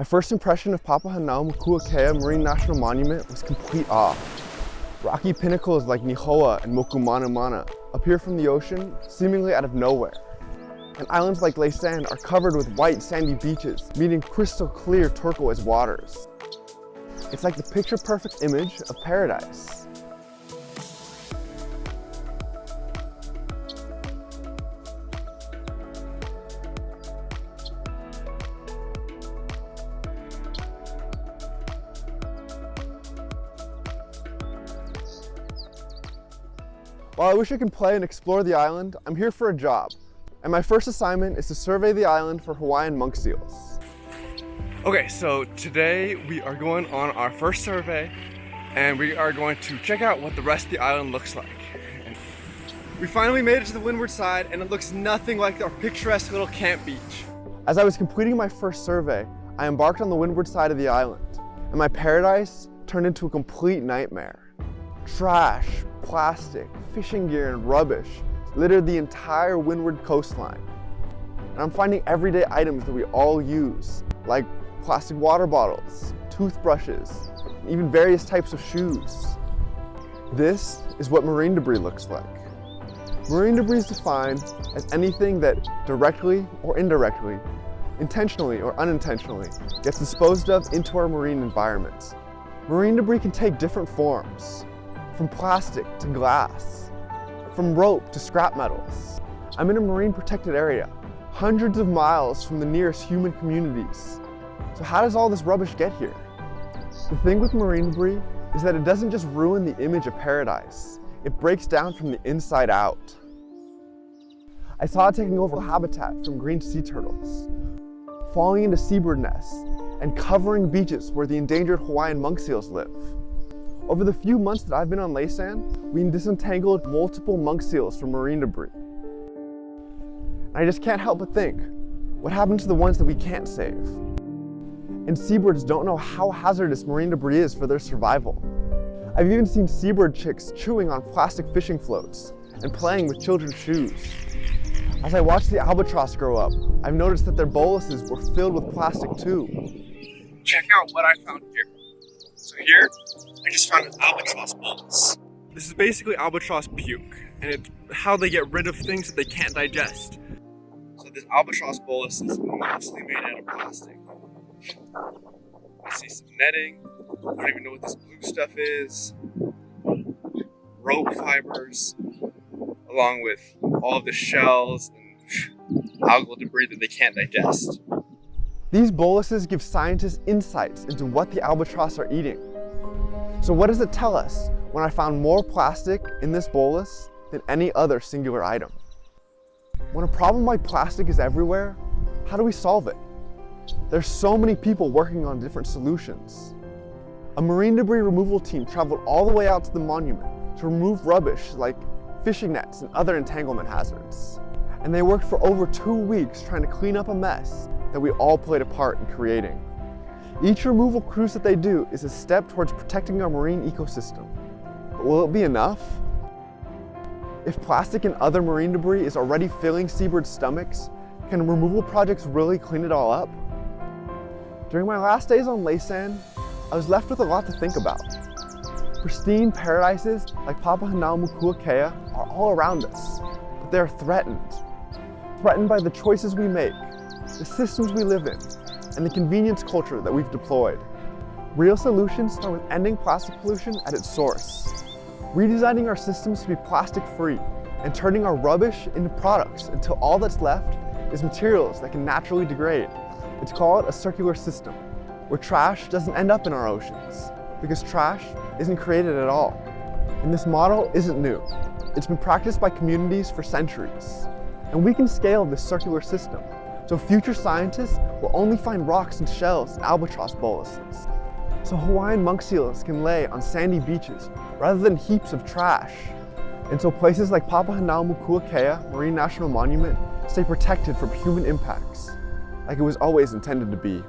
My first impression of Papahānaumokuākea Marine National Monument was complete awe. Rocky pinnacles like NOAA and Mokuākea appear from the ocean seemingly out of nowhere. And islands like Laysan are covered with white sandy beaches meeting crystal clear turquoise waters. It's like the picture-perfect image of paradise. While I wish I could play and explore the island, I'm here for a job. And my first assignment is to survey the island for Hawaiian monk seals. Okay, so today we are going on our first survey and we are going to check out what the rest of the island looks like. And we finally made it to the windward side and it looks nothing like our picturesque little camp beach. As I was completing my first survey, I embarked on the windward side of the island and my paradise turned into a complete nightmare. Trash, plastic, fishing gear, and rubbish littered the entire windward coastline. And I'm finding everyday items that we all use, like plastic water bottles, toothbrushes, and even various types of shoes. This is what marine debris looks like. Marine debris is defined as anything that directly or indirectly, intentionally or unintentionally, gets disposed of into our marine environment. Marine debris can take different forms, from plastic to glass, from rope to scrap metals. I'm in a marine protected area, hundreds of miles from the nearest human communities. So how does all this rubbish get here? The thing with marine debris is that it doesn't just ruin the image of paradise, it breaks down from the inside out. I saw it taking over habitat from green sea turtles, falling into seabird nests, and covering beaches where the endangered Hawaiian monk seals live. Over the few months that I've been on Laysan, we disentangled multiple monk seals from marine debris. And I just can't help but think, what happened to the ones that we can't save? And seabirds don't know how hazardous marine debris is for their survival. I've even seen seabird chicks chewing on plastic fishing floats and playing with children's shoes. As I watch the albatross grow up, I've noticed that their boluses were filled with plastic too. Check out what I found here. So here, I just found an albatross bolus. This is basically albatross puke, and it's how they get rid of things that they can't digest. So this albatross bolus is mostly made out of plastic. I see some netting, I don't even know what this blue stuff is, rope fibers, along with all of the shells and algal debris that they can't digest. These boluses give scientists insights into what the albatross are eating. So what does it tell us when I found more plastic in this bolus than any other singular item? When a problem like plastic is everywhere, how do we solve it? There's so many people working on different solutions. A marine debris removal team traveled all the way out to the monument to remove rubbish like fishing nets and other entanglement hazards. And they worked for over 2 weeks trying to clean up a mess that we all played a part in creating. Each removal cruise that they do is a step towards protecting our marine ecosystem. But will it be enough? If plastic and other marine debris is already filling seabird stomachs, can removal projects really clean it all up? During my last days on Laysan, I was left with a lot to think about. Pristine paradises like Papahānaumokuākea are all around us, but they're threatened. Threatened by the choices we make, the systems we live in, and the convenience culture that we've deployed. Real solutions start with ending plastic pollution at its source, redesigning our systems to be plastic-free, and turning our rubbish into products until all that's left is materials that can naturally degrade. It's called a circular system, where trash doesn't end up in our oceans, because trash isn't created at all. And this model isn't new. It's been practiced by communities for centuries. And we can scale this circular system, so future scientists will only find rocks and shells in albatross boluses. So Hawaiian monk seals can lay on sandy beaches rather than heaps of trash. And so places like Papahānaumokuākea Marine National Monument stay protected from human impacts, like it was always intended to be.